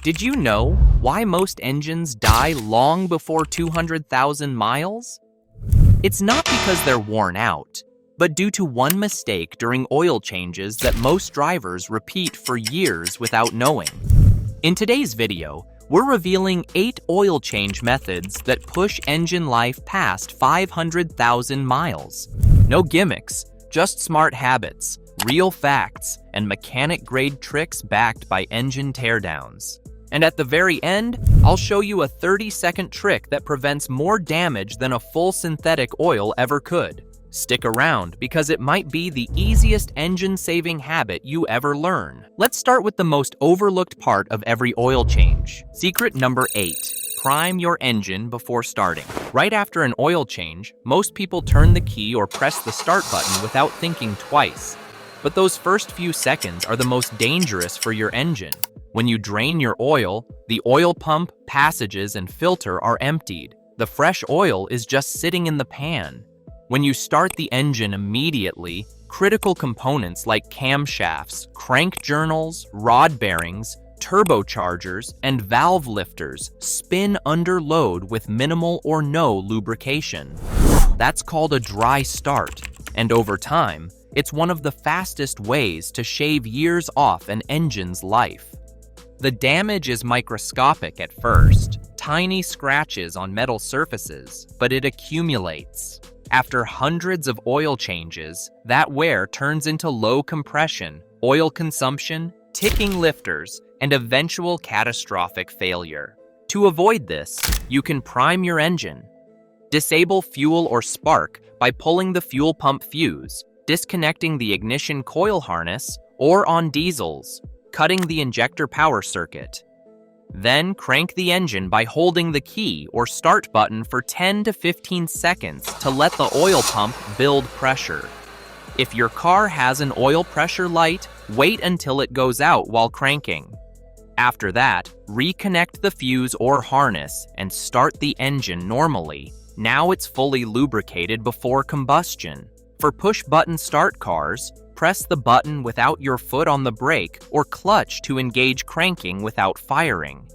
Did you know why most engines die long before 200,000 miles? It's not because they're worn out, but due to one mistake during oil changes that most drivers repeat for years without knowing. In today's video, we're revealing 8 oil change methods that push engine life past 500,000 miles. No gimmicks, just smart habits, real facts, and mechanic-grade tricks backed by engine teardowns. And at the very end, I'll show you a 30-second trick that prevents more damage than a full synthetic oil ever could. Stick around because it might be the easiest engine-saving habit you ever learn. Let's start with the most overlooked part of every oil change. Secret number 8. Prime your engine before starting. Right after an oil change, most people turn the key or press the start button without thinking twice. But those first few seconds are the most dangerous for your engine. When you drain your oil, the oil pump, passages, and filter are emptied. The fresh oil is just sitting in the pan. When you start the engine immediately, critical components like camshafts, crank journals, rod bearings, turbochargers, and valve lifters spin under load with minimal or no lubrication. That's called a dry start, and over time, it's one of the fastest ways to shave years off an engine's life. The damage is microscopic at first, tiny scratches on metal surfaces, but it accumulates. After hundreds of oil changes, that wear turns into low compression, oil consumption, ticking lifters, and eventual catastrophic failure. To avoid this, you can prime your engine. Disable fuel or spark by pulling the fuel pump fuse, disconnecting the ignition coil harness, or on diesels, cutting the injector power circuit. Then crank the engine by holding the key or start button for 10 to 15 seconds to let the oil pump build pressure. If your car has an oil pressure light, wait until it goes out while cranking. After that, reconnect the fuse or harness and start the engine normally. Now it's fully lubricated before combustion. For push-button start cars, press the button without your foot on the brake or clutch to engage cranking without firing.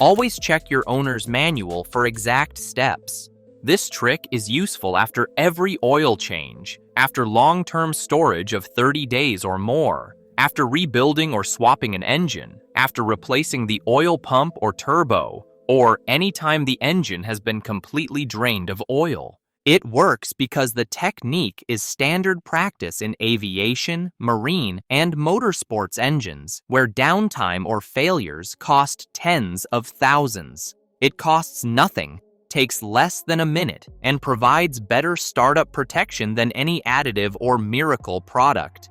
Always check your owner's manual for exact steps. This trick is useful after every oil change, after long-term storage of 30 days or more, after rebuilding or swapping an engine, after replacing the oil pump or turbo, or anytime the engine has been completely drained of oil. It works because the technique is standard practice in aviation, marine, and motorsports engines, where downtime or failures cost tens of thousands. It costs nothing, takes less than a minute, and provides better startup protection than any additive or miracle product.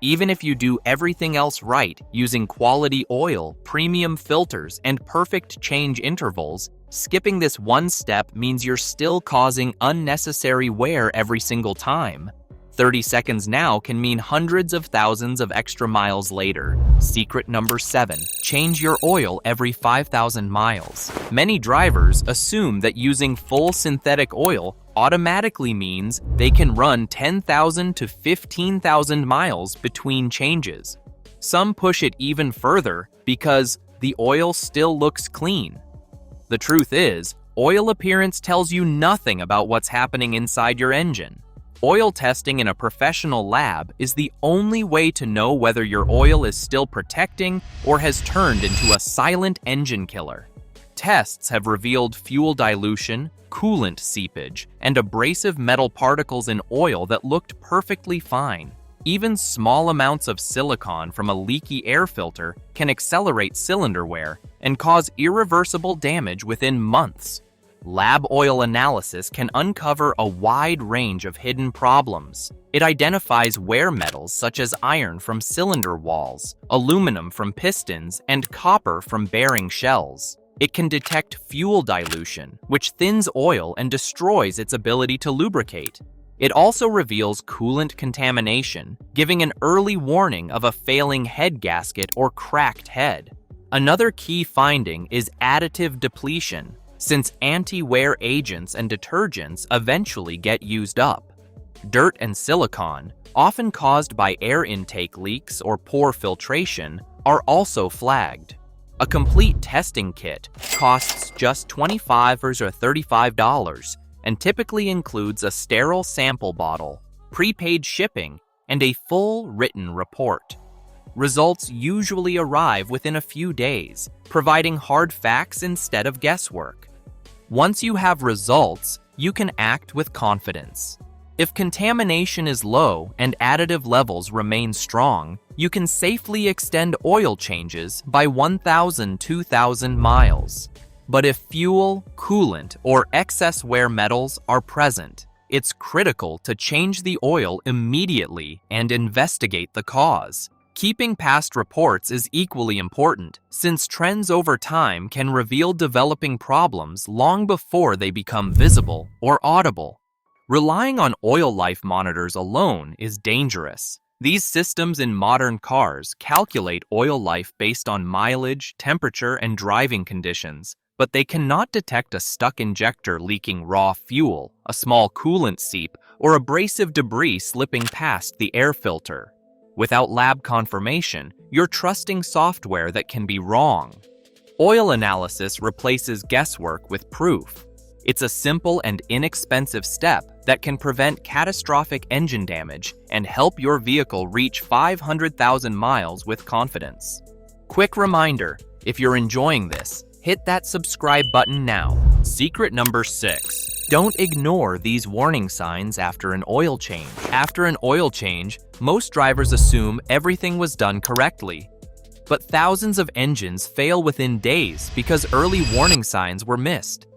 Even if you do everything else right, using quality oil, premium filters, and perfect change intervals, skipping this one step means you're still causing unnecessary wear every single time. 30 seconds now can mean hundreds of thousands of extra miles later. Secret number 7. Change your oil every 5,000 miles. Many drivers assume that using full synthetic oil automatically means they can run 10,000 to 15,000 miles between changes. Some push it even further because the oil still looks clean. The truth is, oil appearance tells you nothing about what's happening inside your engine. Oil testing in a professional lab is the only way to know whether your oil is still protecting or has turned into a silent engine killer. Tests have revealed fuel dilution, coolant seepage, and abrasive metal particles in oil that looked perfectly fine. Even small amounts of silicon from a leaky air filter can accelerate cylinder wear and cause irreversible damage within months. Lab oil analysis can uncover a wide range of hidden problems. It identifies wear metals such as iron from cylinder walls, aluminum from pistons, and copper from bearing shells. It can detect fuel dilution, which thins oil and destroys its ability to lubricate. It also reveals coolant contamination, giving an early warning of a failing head gasket or cracked head. Another key finding is additive depletion, since anti-wear agents and detergents eventually get used up. Dirt and silicon, often caused by air intake leaks or poor filtration, are also flagged. A complete testing kit costs just $25 or $35 and typically includes a sterile sample bottle, prepaid shipping, and a full written report. Results usually arrive within a few days, providing hard facts instead of guesswork. Once you have results, you can act with confidence. If contamination is low and additive levels remain strong, you can safely extend oil changes by 1,000–2,000 miles. But if fuel, coolant, or excess wear metals are present, it's critical to change the oil immediately and investigate the cause. Keeping past reports is equally important, since trends over time can reveal developing problems long before they become visible or audible. Relying on oil life monitors alone is dangerous. These systems in modern cars calculate oil life based on mileage, temperature, and driving conditions, but they cannot detect a stuck injector leaking raw fuel, a small coolant seep, or abrasive debris slipping past the air filter. Without lab confirmation, you're trusting software that can be wrong. Oil analysis replaces guesswork with proof. It's a simple and inexpensive step that can prevent catastrophic engine damage and help your vehicle reach 500,000 miles with confidence. Quick reminder, if you're enjoying this, hit that subscribe button now. Secret number 6. Don't ignore these warning signs after an oil change. After an oil change, most drivers assume everything was done correctly. But thousands of engines fail within days because early warning signs were missed.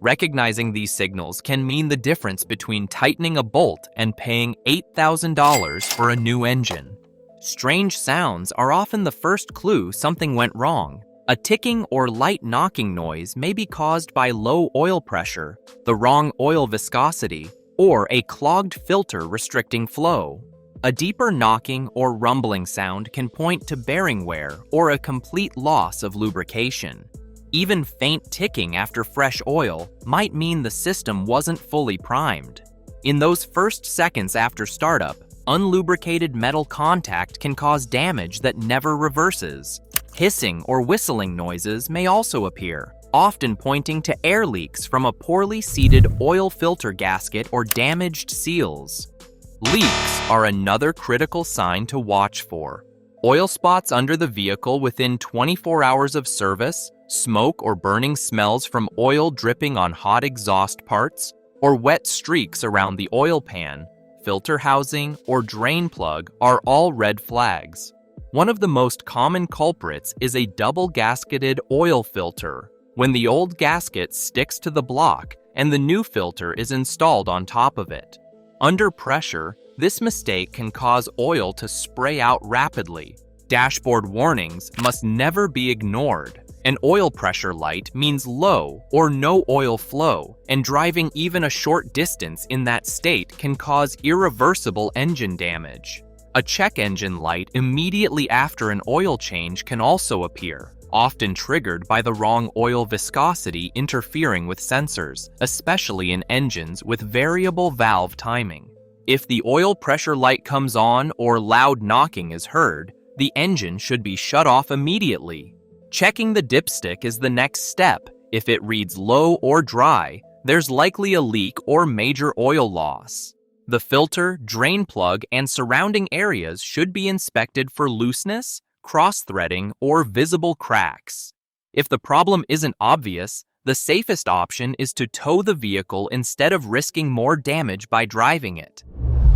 Recognizing these signals can mean the difference between tightening a bolt and paying $8,000 for a new engine. Strange sounds are often the first clue something went wrong. A ticking or light knocking noise may be caused by low oil pressure, the wrong oil viscosity, or a clogged filter restricting flow. A deeper knocking or rumbling sound can point to bearing wear or a complete loss of lubrication. Even faint ticking after fresh oil might mean the system wasn't fully primed. In those first seconds after startup, unlubricated metal contact can cause damage that never reverses. Hissing or whistling noises may also appear, often pointing to air leaks from a poorly seated oil filter gasket or damaged seals. Leaks are another critical sign to watch for. Oil spots under the vehicle within 24 hours of service, smoke or burning smells from oil dripping on hot exhaust parts, or wet streaks around the oil pan, filter housing, or drain plug are all red flags. One of the most common culprits is a double-gasketed oil filter, when the old gasket sticks to the block and the new filter is installed on top of it. Under pressure, this mistake can cause oil to spray out rapidly. Dashboard warnings must never be ignored. An oil pressure light means low or no oil flow, and driving even a short distance in that state can cause irreversible engine damage. A check engine light immediately after an oil change can also appear, often triggered by the wrong oil viscosity interfering with sensors, especially in engines with variable valve timing. If the oil pressure light comes on or loud knocking is heard, the engine should be shut off immediately. Checking the dipstick is the next step. If it reads low or dry, there's likely a leak or major oil loss. The filter, drain plug, and surrounding areas should be inspected for looseness, cross-threading, or visible cracks. If the problem isn't obvious, the safest option is to tow the vehicle instead of risking more damage by driving it.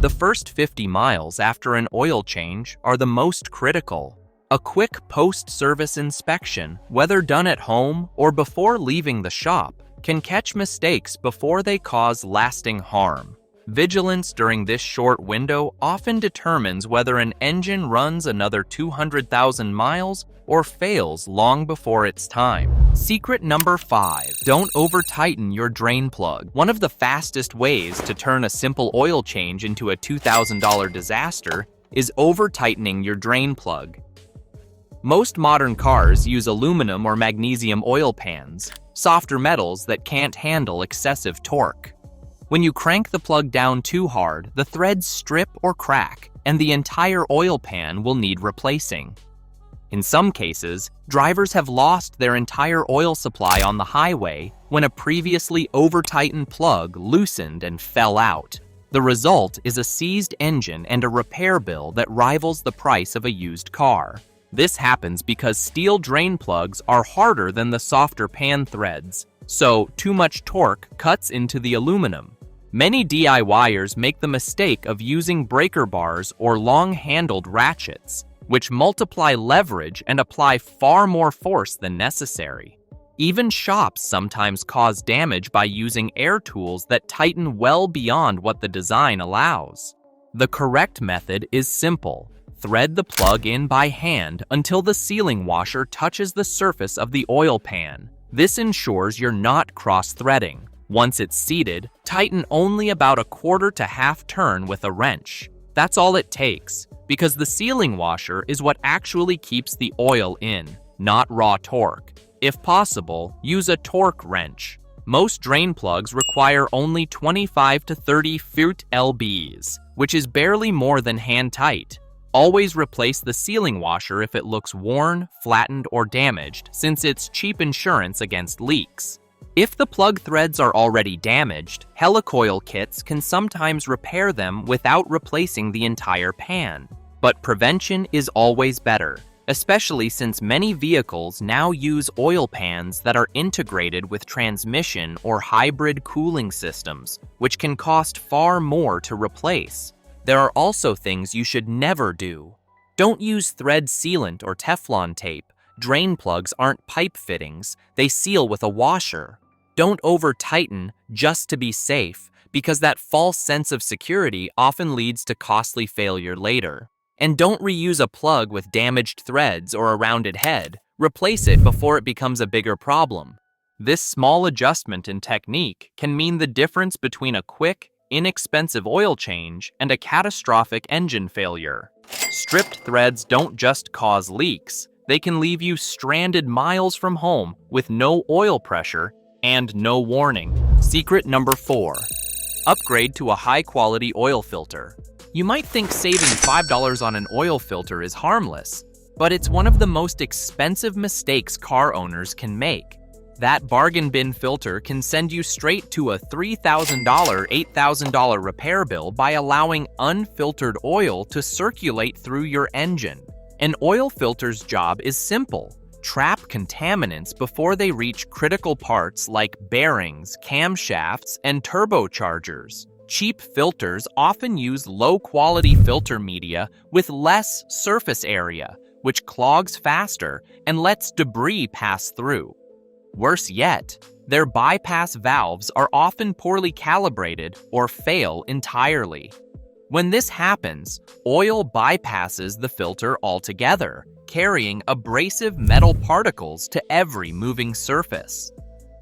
The first 50 miles after an oil change are the most critical. A quick post-service inspection, whether done at home or before leaving the shop, can catch mistakes before they cause lasting harm. Vigilance during this short window often determines whether an engine runs another 200,000 miles or fails long before its time. Secret number 5. Don't over-tighten your drain plug. One of the fastest ways to turn a simple oil change into a $2,000 disaster is over-tightening your drain plug. Most modern cars use aluminum or magnesium oil pans, softer metals that can't handle excessive torque. When you crank the plug down too hard, the threads strip or crack, and the entire oil pan will need replacing. In some cases, drivers have lost their entire oil supply on the highway when a previously over-tightened plug loosened and fell out. The result is a seized engine and a repair bill that rivals the price of a used car. This happens because steel drain plugs are harder than the softer pan threads, so too much torque cuts into the aluminum. Many DIYers make the mistake of using breaker bars or long-handled ratchets, which multiply leverage and apply far more force than necessary. Even shops sometimes cause damage by using air tools that tighten well beyond what the design allows. The correct method is simple. Thread the plug in by hand until the sealing washer touches the surface of the oil pan. This ensures you're not cross-threading. Once it's seated, tighten only about a quarter to half turn with a wrench. That's all it takes, because the sealing washer is what actually keeps the oil in, not raw torque. If possible, use a torque wrench. Most drain plugs require only 25 to 30 lbs, which is barely more than hand tight. Always replace the sealing washer if it looks worn, flattened, or damaged, since it's cheap insurance against leaks. If the plug threads are already damaged, helicoil kits can sometimes repair them without replacing the entire pan. But prevention is always better, especially since many vehicles now use oil pans that are integrated with transmission or hybrid cooling systems, which can cost far more to replace. There are also things you should never do. Don't use thread sealant or Teflon tape. Drain plugs aren't pipe fittings, they seal with a washer. Don't over-tighten just to be safe, because that false sense of security often leads to costly failure later. And don't reuse a plug with damaged threads or a rounded head. Replace it before it becomes a bigger problem. This small adjustment in technique can mean the difference between a quick, inexpensive oil change and a catastrophic engine failure. Stripped threads don't just cause leaks, they can leave you stranded miles from home with no oil pressure and no warning. Secret number 4. Upgrade to a high-quality oil filter. You might think saving $5 on an oil filter is harmless, but it's one of the most expensive mistakes car owners can make. That bargain bin filter can send you straight to a $3,000, $8,000 repair bill by allowing unfiltered oil to circulate through your engine. An oil filter's job is simple. Trap contaminants before they reach critical parts like bearings, camshafts, and turbochargers. Cheap filters often use low-quality filter media with less surface area, which clogs faster and lets debris pass through. Worse yet, their bypass valves are often poorly calibrated or fail entirely. When this happens, oil bypasses the filter altogether, carrying abrasive metal particles to every moving surface.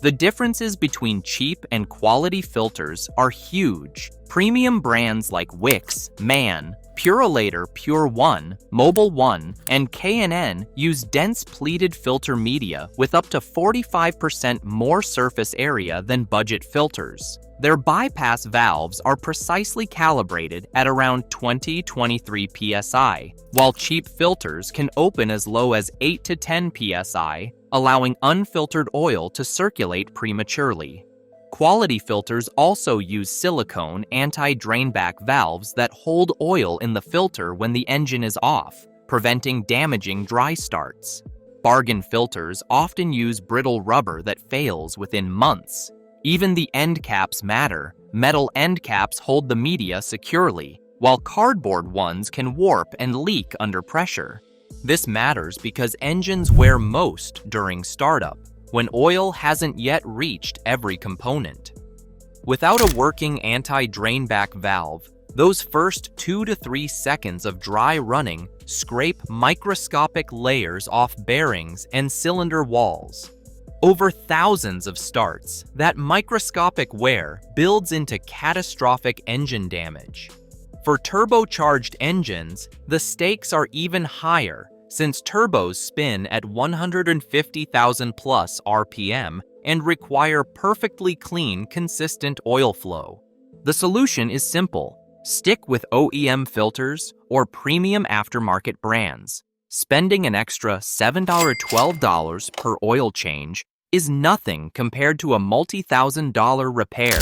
The differences between cheap and quality filters are huge. Premium brands like Wix, Man, Purolator Pure One, Mobile One, and K&N use dense pleated filter media with up to 45% more surface area than budget filters. Their bypass valves are precisely calibrated at around 20-23 psi, while cheap filters can open as low as 8 to 10 psi, allowing unfiltered oil to circulate prematurely. Quality filters also use silicone anti-drainback valves that hold oil in the filter when the engine is off, preventing damaging dry starts. Bargain filters often use brittle rubber that fails within months. Even the end caps matter. Metal end caps hold the media securely, while cardboard ones can warp and leak under pressure. This matters because engines wear most during startup, when oil hasn't yet reached every component. Without a working anti-drainback valve, those first 2 to 3 seconds of dry running scrape microscopic layers off bearings and cylinder walls. Over thousands of starts, that microscopic wear builds into catastrophic engine damage. For turbocharged engines, the stakes are even higher, since turbos spin at 150,000 plus RPM and require perfectly clean, consistent oil flow. The solution is simple. Stick with OEM filters or premium aftermarket brands. Spending an extra $7 or $12 per oil change is nothing compared to a multi-thousand-dollar repair.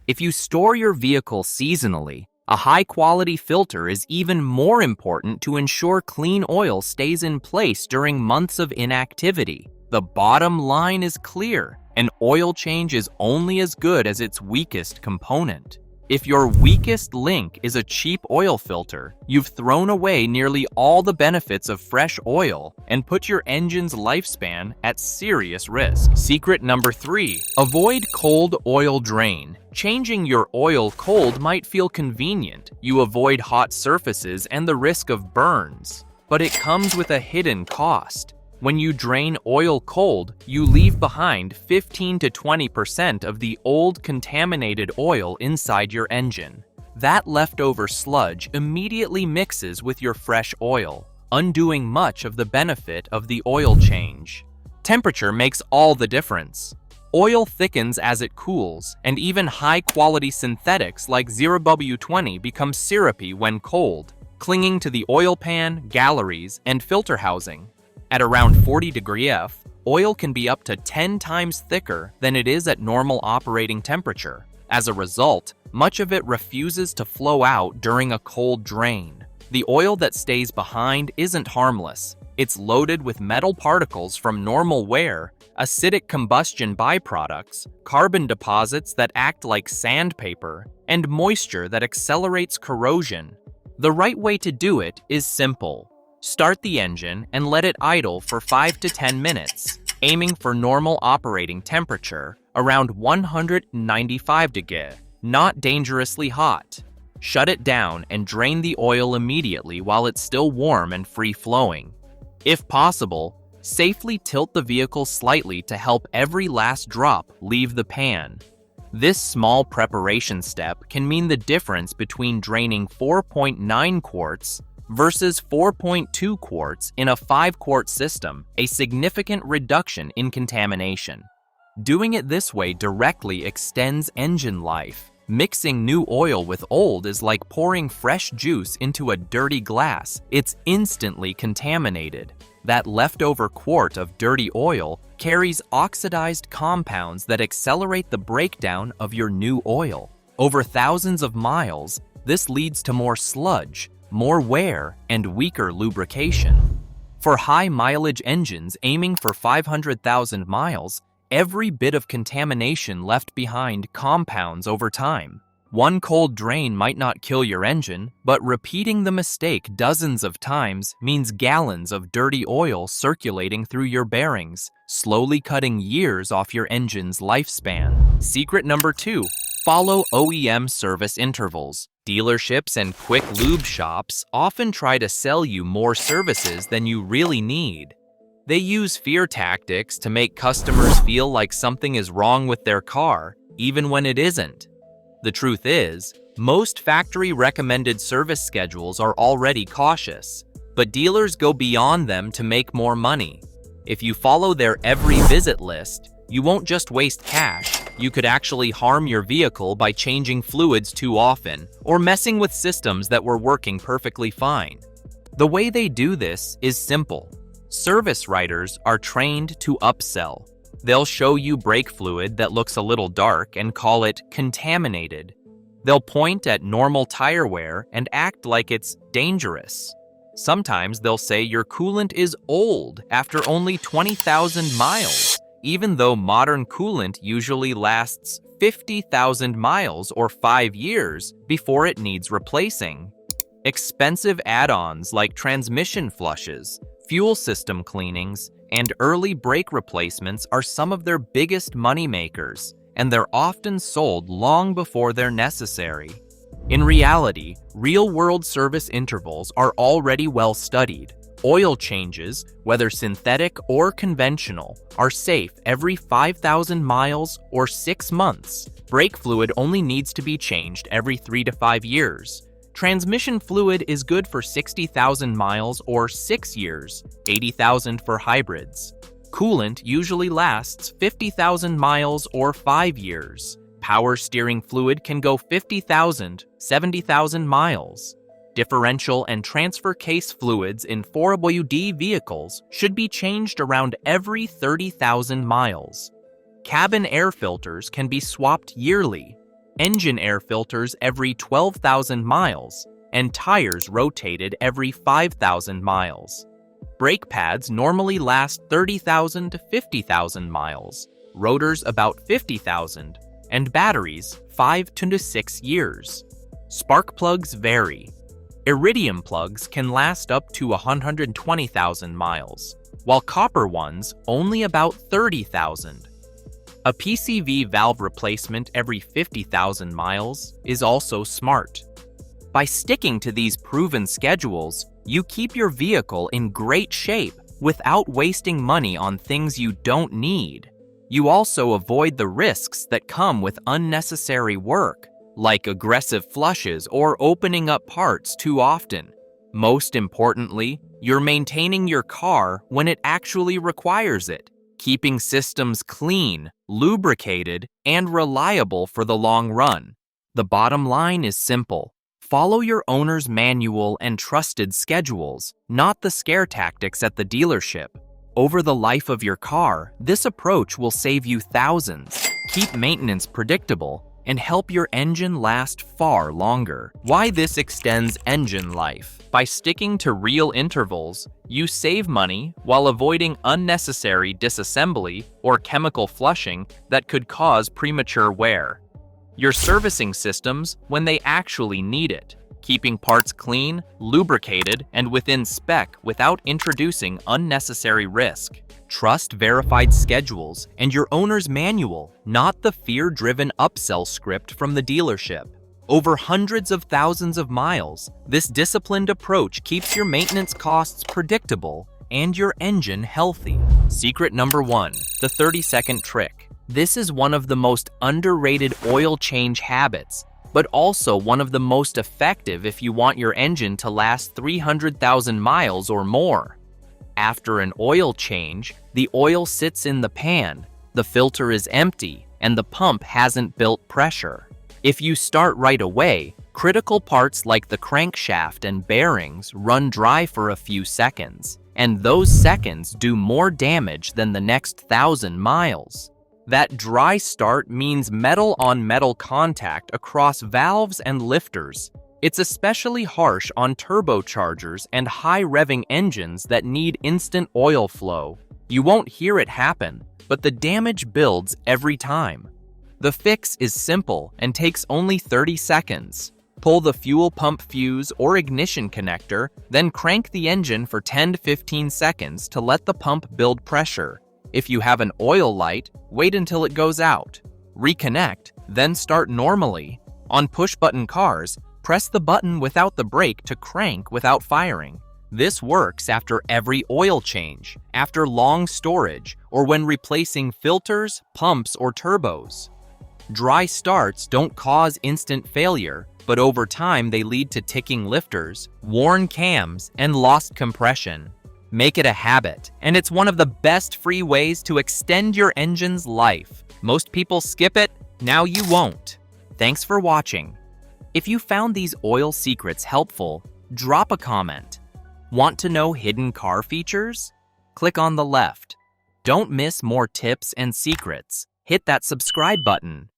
If you store your vehicle seasonally, a high-quality filter is even more important to ensure clean oil stays in place during months of inactivity. The bottom line is clear: an oil change is only as good as its weakest component. If your weakest link is a cheap oil filter, you've thrown away nearly all the benefits of fresh oil and put your engine's lifespan at serious risk. Secret number 3, avoid cold oil drain. Changing your oil cold might feel convenient. You avoid hot surfaces and the risk of burns, but it comes with a hidden cost. When you drain oil cold, you leave behind 15 to 20% of the old contaminated oil inside your engine. That leftover sludge immediately mixes with your fresh oil, undoing much of the benefit of the oil change. Temperature makes all the difference. Oil thickens as it cools, and even high-quality synthetics like 0W20 become syrupy when cold, clinging to the oil pan, galleries, and filter housing. At around 40 degrees F, oil can be up to 10 times thicker than it is at normal operating temperature. As a result, much of it refuses to flow out during a cold drain. The oil that stays behind isn't harmless. It's loaded with metal particles from normal wear, acidic combustion byproducts, carbon deposits that act like sandpaper, and moisture that accelerates corrosion. The right way to do it is simple. Start the engine and let it idle for 5 to 10 minutes, aiming for normal operating temperature, around 195 degrees, not dangerously hot. Shut it down and drain the oil immediately while it's still warm and free-flowing. If possible, safely tilt the vehicle slightly to help every last drop leave the pan. This small preparation step can mean the difference between draining 4.9 quarts versus 4.2 quarts in a 5-quart system, a significant reduction in contamination. Doing it this way directly extends engine life. Mixing new oil with old is like pouring fresh juice into a dirty glass. It's instantly contaminated. That leftover quart of dirty oil carries oxidized compounds that accelerate the breakdown of your new oil. Over thousands of miles, this leads to more sludge, more wear, and weaker lubrication. For high-mileage engines aiming for 500,000 miles, every bit of contamination left behind compounds over time. One cold drain might not kill your engine, but repeating the mistake dozens of times means gallons of dirty oil circulating through your bearings, slowly cutting years off your engine's lifespan. Secret number 2, follow OEM service intervals. Dealerships and quick lube shops often try to sell you more services than you really need. They use fear tactics to make customers feel like something is wrong with their car, even when it isn't. The truth is, most factory-recommended service schedules are already cautious, but dealers go beyond them to make more money. If you follow their every visit list, you won't just waste cash, you could actually harm your vehicle by changing fluids too often or messing with systems that were working perfectly fine. The way they do this is simple. Service writers are trained to upsell. They'll show you brake fluid that looks a little dark and call it contaminated. They'll point at normal tire wear and act like it's dangerous. Sometimes they'll say your coolant is old after only 20,000 miles, even though modern coolant usually lasts 50,000 miles or 5 years before it needs replacing. Expensive add-ons like transmission flushes, fuel system cleanings, and early brake replacements are some of their biggest money makers, and they're often sold long before they're necessary. In reality, real-world service intervals are already well studied. Oil changes, whether synthetic or conventional, are safe every 5,000 miles or 6 months. Brake fluid only needs to be changed every 3 to 5 years. Transmission fluid is good for 60,000 miles or 6 years, 80,000 for hybrids. Coolant usually lasts 50,000 miles or 5 years. Power steering fluid can go 50,000, 70,000 miles. Differential and transfer case fluids in 4WD vehicles should be changed around every 30,000 miles. Cabin air filters can be swapped yearly, engine air filters every 12,000 miles, and tires rotated every 5,000 miles. Brake pads normally last 30,000 to 50,000 miles, rotors about 50,000, and batteries 5 to 6 years. Spark plugs vary. Iridium plugs can last up to 120,000 miles, while copper ones only about 30,000. A PCV valve replacement every 50,000 miles is also smart. By sticking to these proven schedules, you keep your vehicle in great shape without wasting money on things you don't need. You also avoid the risks that come with unnecessary work, like aggressive flushes or opening up parts too often. Most importantly, you're maintaining your car when it actually requires it, keeping systems clean, lubricated, and reliable for the long run. The bottom line is simple. Follow your owner's manual and trusted schedules, not the scare tactics at the dealership. Over the life of your car, this approach will save you thousands, keep maintenance predictable, and help your engine last far longer. Why this extends engine life? By sticking to real intervals, you save money while avoiding unnecessary disassembly or chemical flushing that could cause premature wear. You're servicing systems when they actually need it, keeping parts clean, lubricated, and within spec without introducing unnecessary risk. Trust verified schedules and your owner's manual, not the fear-driven upsell script from the dealership. Over hundreds of thousands of miles, this disciplined approach keeps your maintenance costs predictable and your engine healthy. Secret number 1, the 30-second trick. This is one of the most underrated oil change habits, but also one of the most effective if you want your engine to last 300,000 miles or more. After an oil change, the oil sits in the pan, the filter is empty, and the pump hasn't built pressure. If you start right away, critical parts like the crankshaft and bearings run dry for a few seconds, and those seconds do more damage than the next 1,000 miles. That dry start means metal-on-metal contact across valves and lifters. It's especially harsh on turbochargers and high-revving engines that need instant oil flow. You won't hear it happen, but the damage builds every time. The fix is simple and takes only 30 seconds. Pull the fuel pump fuse or ignition connector, then crank the engine for 10 to 15 seconds to let the pump build pressure. If you have an oil light, wait until it goes out. Reconnect, then start normally. On push-button cars, press the button without the brake to crank without firing. This works after every oil change, after long storage, or when replacing filters, pumps, or turbos. Dry starts don't cause instant failure, but over time they lead to ticking lifters, worn cams, and lost compression. Make it a habit, and it's one of the best free ways to extend your engine's life. Most people skip it, now you won't. Thanks for watching. If you found these oil secrets helpful, drop a comment. Want to know hidden car features? Click on the left. Don't miss more tips and secrets. Hit that subscribe button.